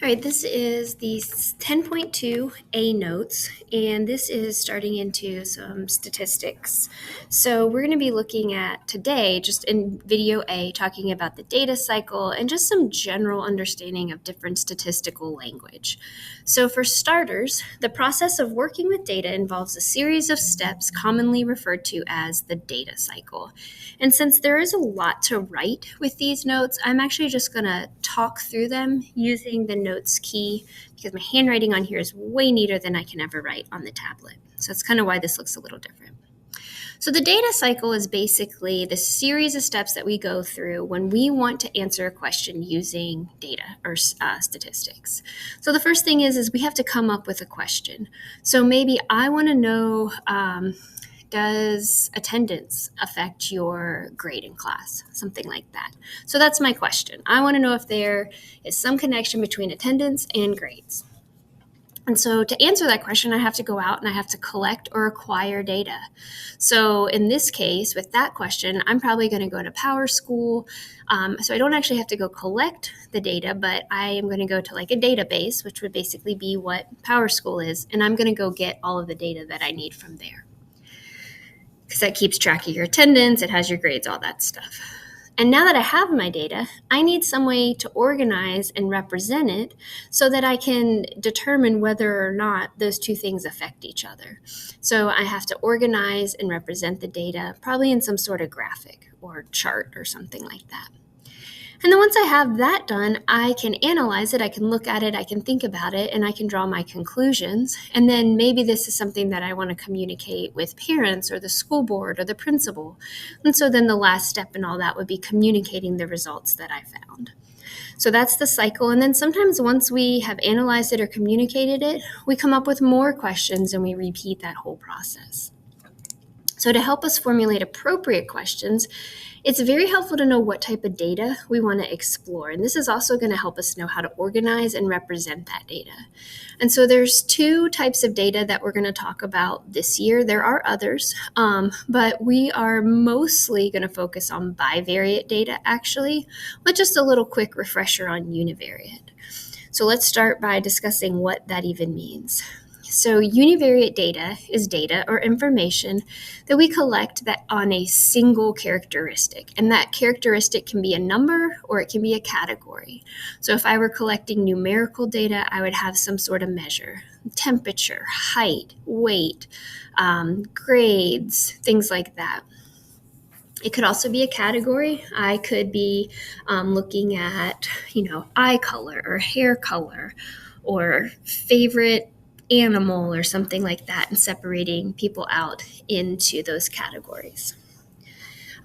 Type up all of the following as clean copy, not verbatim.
All right, this is the 10.2 A notes, and this is starting into some statistics. So we're going to be looking at today, just in video A, talking about the data cycle and just some general understanding of different statistical language. So for starters, the process of working with data involves a series of steps commonly referred to as the data cycle. And since there is a lot to write with these notes, I'm actually just going to talk through them using the notes key because my handwriting on here is way neater than I can ever write on the tablet. So that's kind of why this looks a little different. So the data cycle is basically the series of steps that we go through when we want to answer a question using data or statistics. So the first thing is we have to come up with a question. So maybe I want to know, does attendance affect your grade in class? Something like that. So that's my question. I want to know if there is some connection between attendance and grades. And so to answer that question, I have to go out and I have to collect or acquire data. So in this case, with that question, I'm probably going to go to PowerSchool. So I don't actually have to go collect the data, but I am going to go to like a database, which would basically be what PowerSchool is, and I'm going to go get all of the data that I need from there. Because that keeps track of your attendance, it has your grades, all that stuff. And now that I have my data, I need some way to organize and represent it so that I can determine whether or not those two things affect each other. So I have to organize and represent the data, probably in some sort of graphic or chart or something like that. And then once I have that done, I can analyze it, I can look at it, I can think about it, and I can draw my conclusions. And then maybe this is something that I want to communicate with parents or the school board or the principal. And so then the last step in all that would be communicating the results that I found. So that's the cycle. And then sometimes once we have analyzed it or communicated it, we come up with more questions and we repeat that whole process. So to help us formulate appropriate questions, it's very helpful to know what type of data we want to explore. And this is also going to help us know how to organize and represent that data. And so there's two types of data that we're going to talk about this year. There are others, but we are mostly going to focus on bivariate data, actually, with just a little quick refresher on univariate. So let's start by discussing what that even means. So univariate data is data or information that we collect that on a single characteristic. And that characteristic can be a number or it can be a category. So if I were collecting numerical data, I would have some sort of measure: temperature, height, weight, grades, things like that. It could also be a category. I could be looking at, eye color or hair color or favorite animal or something like that, and separating people out into those categories.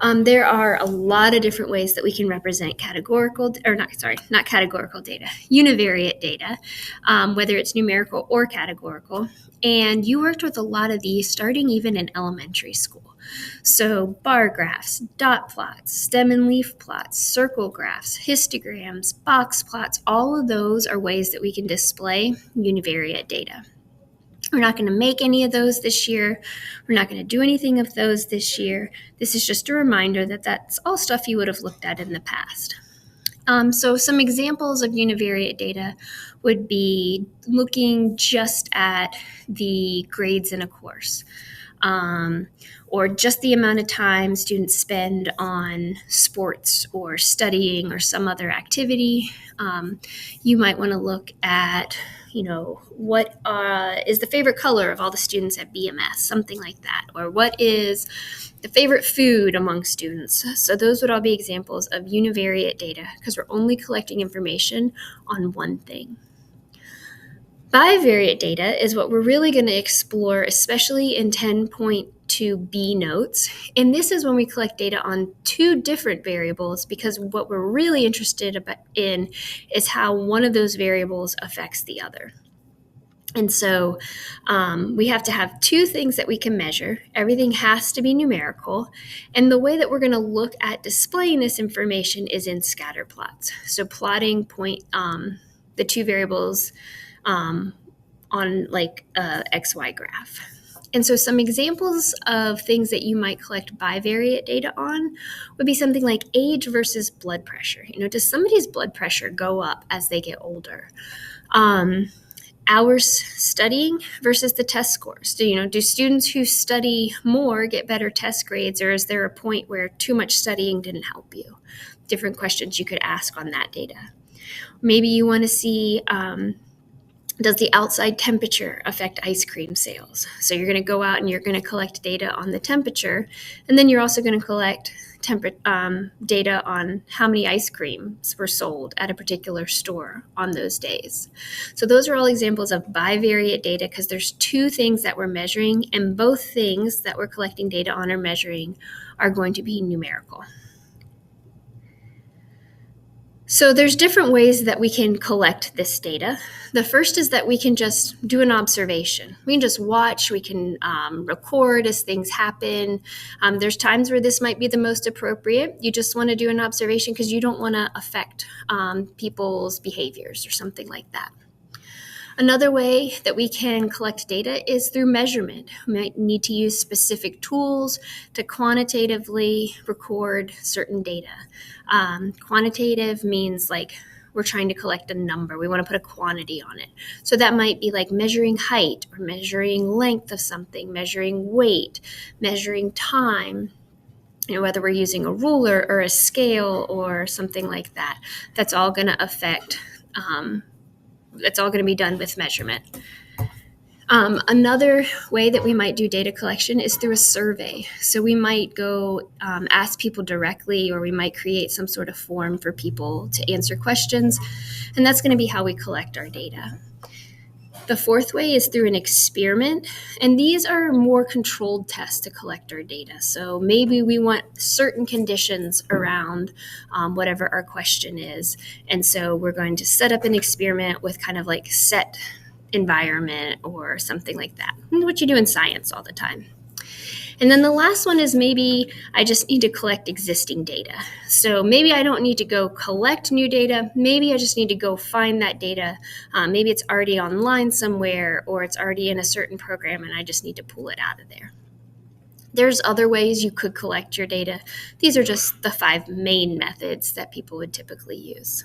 There are a lot of different ways that we can represent not categorical data, univariate data, whether it's numerical or categorical. And you worked with a lot of these starting even in elementary school. So bar graphs, dot plots, stem and leaf plots, circle graphs, histograms, box plots, all of those are ways that we can display univariate data. We're not going to make any of those this year. We're not going to do anything of those this year. This is just a reminder that that's all stuff you would have looked at in the past. So some examples of univariate data would be looking just at the grades in a course, or just the amount of time students spend on sports or studying or some other activity. You might want to look at, what is the favorite color of all the students at BMS, something like that, or what is the favorite food among students. So those would all be examples of univariate data because we're only collecting information on one thing. Bivariate data is what we're really going to explore, especially in 10.2b notes. And this is when we collect data on two different variables, because what we're really interested in is how one of those variables affects the other. And so we have to have two things that we can measure. Everything has to be numerical. And the way that we're going to look at displaying this information is in scatter plots. So plotting the two variables on like a XY graph. And so some examples of things that you might collect bivariate data on would be something like age versus blood pressure. Does somebody's blood pressure go up as they get older? Hours studying versus the test scores. Do students who study more get better test grades, or is there a point where too much studying didn't help you? Different questions you could ask on that data. Maybe you want to see, does the outside temperature affect ice cream sales? So you're going to go out and you're going to collect data on the temperature, and then you're also going to collect data on how many ice creams were sold at a particular store on those days. So those are all examples of bivariate data because there's two things that we're measuring, and both things that we're collecting data on or measuring are going to be numerical. So there's different ways that we can collect this data. The first is that we can just do an observation. We can just watch, we can record as things happen. There's times where this might be the most appropriate. You just want to do an observation because you don't want to affect people's behaviors or something like that. Another way that we can collect data is through measurement. We might need to use specific tools to quantitatively record certain data. Quantitative means like we're trying to collect a number. We want to put a quantity on it. So that might be like measuring height or measuring length of something, measuring weight, measuring time. Whether we're using a ruler or a scale or something like that, that's all going to affect that's all going to be done with measurement. Another way that we might do data collection is through a survey. So we might go ask people directly, or we might create some sort of form for people to answer questions, and that's going to be how we collect our data. The fourth way is through an experiment, and these are more controlled tests to collect our data. So maybe we want certain conditions around whatever our question is, and so we're going to set up an experiment with kind of like set environment or something like that, what you do in science all the time. And then the last one is maybe I just need to collect existing data. So maybe I don't need to go collect new data. Maybe I just need to go find that data. Maybe it's already online somewhere, or it's already in a certain program and I just need to pull it out of there. There's other ways you could collect your data. These are just the 5 main methods that people would typically use.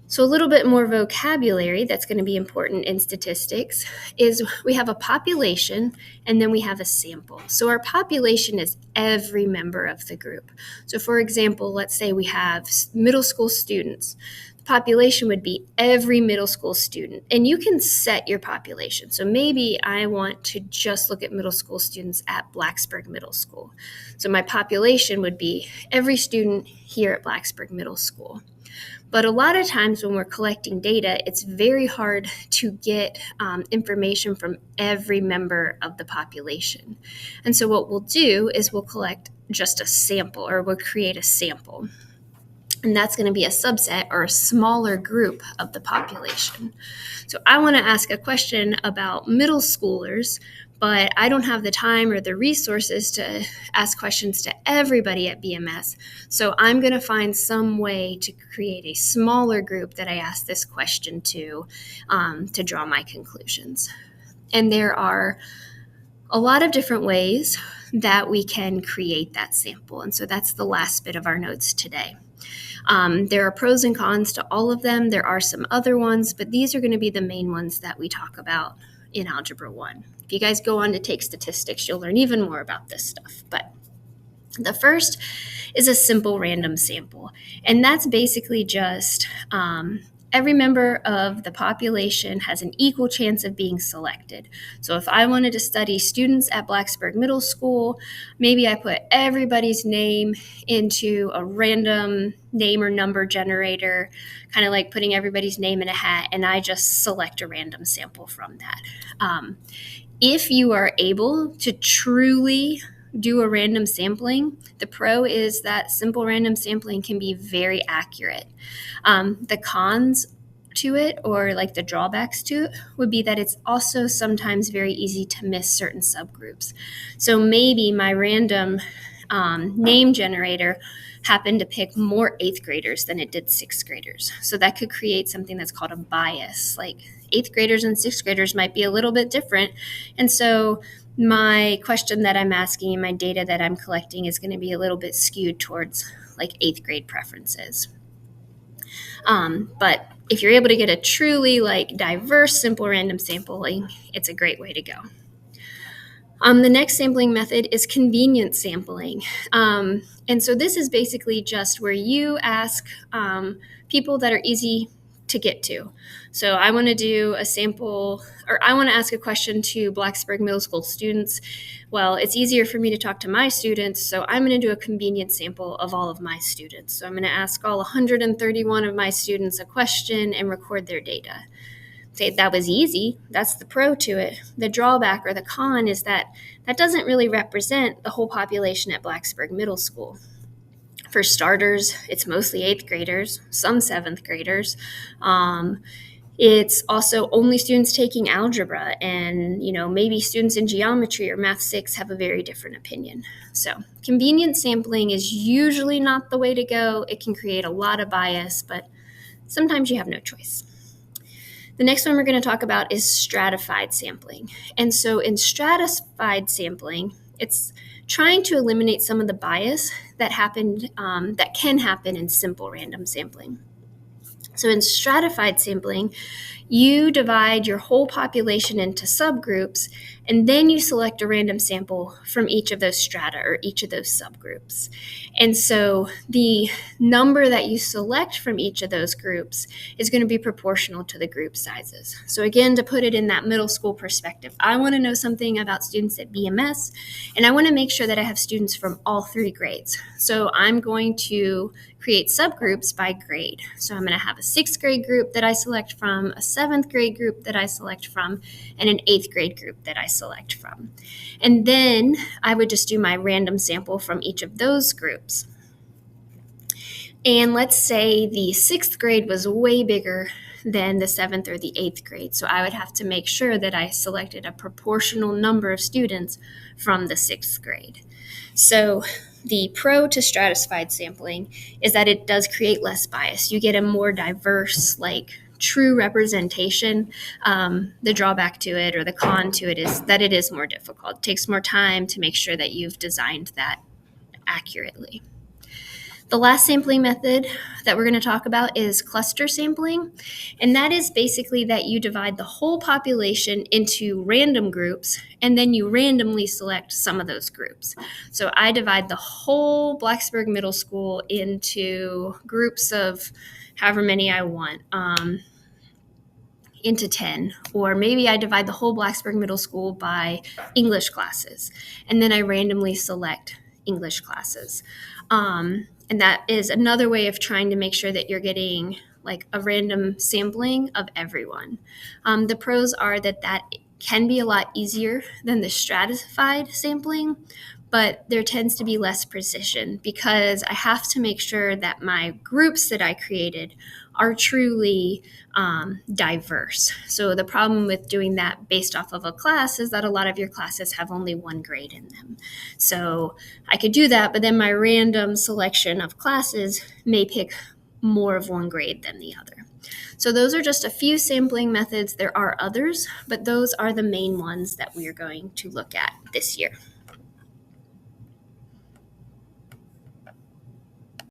So a little bit more vocabulary that's going to be important in statistics is we have a population and then we have a sample. So our population is every member of the group. So for example, let's say we have middle school students. The population would be every middle school student, and you can set your population. So maybe I want to just look at middle school students at Blacksburg Middle School. So my population would be every student here at Blacksburg Middle School. But a lot of times when we're collecting data, it's very hard to get information from every member of the population. And so what we'll do is we'll collect just a sample, or we'll create a sample. And that's going to be a subset or a smaller group of the population. So I want to ask a question about middle schoolers, but I don't have the time or the resources to ask questions to everybody at BMS. So I'm going to find some way to create a smaller group that I ask this question to draw my conclusions. And there are a lot of different ways that we can create that sample. And so that's the last bit of our notes today. There are pros and cons to all of them. There are some other ones, but these are going to be the main ones that we talk about in Algebra 1. If you guys go on to take statistics, you'll learn even more about this stuff. But the first is a simple random sample, and that's basically just every member of the population has an equal chance of being selected. So if I wanted to study students at Blacksburg Middle School, maybe I put everybody's name into a random name or number generator, kind of like putting everybody's name in a hat, and I just select a random sample from that. If you are able to truly do a random sampling, the pro is that simple random sampling can be very accurate. The cons to it, or like the drawbacks to it, would be that it's also sometimes very easy to miss certain subgroups. So maybe my random name generator happened to pick more eighth graders than it did sixth graders. So that could create something that's called a bias. Like eighth graders and sixth graders might be a little bit different. And so my question that I'm asking and my data that I'm collecting is going to be a little bit skewed towards like eighth grade preferences. But if you're able to get a truly like diverse, simple random sampling, it's a great way to go. The next sampling method is convenience sampling. And so this is basically just where you ask people that are easy to get to. So I want to do a sample, or I want to ask a question to Blacksburg Middle School students. Well, it's easier for me to talk to my students, so I'm going to do a convenience sample of all of my students. So I'm going to ask all 131 of my students a question and record their data. Say that was easy. That's the pro to it. The drawback or the con is that that doesn't really represent the whole population at Blacksburg Middle School. For starters, it's mostly eighth graders, some seventh graders. It's also only students taking algebra, and maybe students in geometry or math 6 have a very different opinion. So convenience sampling is usually not the way to go. It can create a lot of bias, but sometimes you have no choice. The next one we're going to talk about is stratified sampling. And so in stratified sampling, it's trying to eliminate some of the bias that can happen in simple random sampling. So in stratified sampling, you divide your whole population into subgroups, and then you select a random sample from each of those strata or each of those subgroups. And so the number that you select from each of those groups is going to be proportional to the group sizes. So again, to put it in that middle school perspective, I want to know something about students at BMS, and I want to make sure that I have students from all 3 grades. So I'm going to create subgroups by grade. So I'm going to have a 6th grade group that I select from, a 7th grade group that I select from, and an 8th grade group that I select from. And then I would just do my random sample from each of those groups. And let's say the 6th grade was way bigger than the 7th or the 8th grade. So I would have to make sure that I selected a proportional number of students from the 6th grade. So the pro to stratified sampling is that it does create less bias. You get a more diverse, true representation. The drawback to it or the con to it is that it is more difficult. It takes more time to make sure that you've designed that accurately. The last sampling method that we're going to talk about is cluster sampling, and that is basically that you divide the whole population into random groups, and then you randomly select some of those groups. So I divide the whole Blacksburg Middle School into groups of however many I want, into 10, or maybe I divide the whole Blacksburg Middle School by English classes, and then I randomly select English classes. And that is another way of trying to make sure that you're getting a random sampling of everyone. The pros are that can be a lot easier than the stratified sampling, but there tends to be less precision because I have to make sure that my groups that I created are truly diverse. So the problem with doing that based off of a class is that a lot of your classes have only 1 grade in them. So I could do that, but then my random selection of classes may pick more of 1 grade than the other. So those are just a few sampling methods. There are others, but those are the main ones that we are going to look at this year.